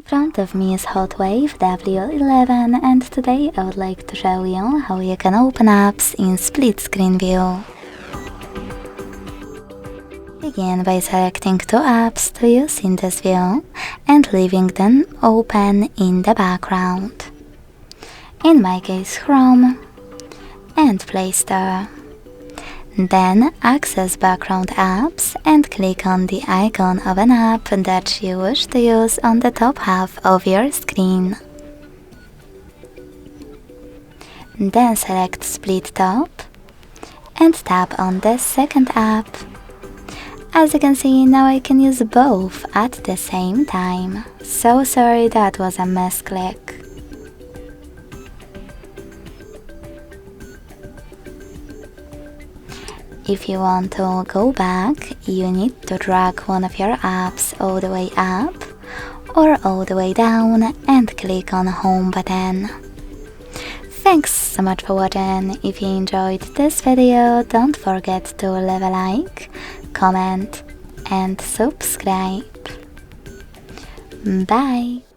In front of me is HOTWAV W11 and today I would like to show you how you can open apps in split screen view. Begin by selecting two apps to use in this view and leaving them open in the background. In my case Chrome and Play Store. Then access background apps and click on the icon of an app that you wish to use on the top half of your screen. Then select Split Top and tap on the second app. As you can see, now I can use both at the same time. So sorry, that was a misclick. If you want to go back, you need to drag one of your apps all the way up or all the way down and click on Home button. Thanks so much for watching. If you enjoyed this video, don't forget to leave a like, comment and subscribe. Bye!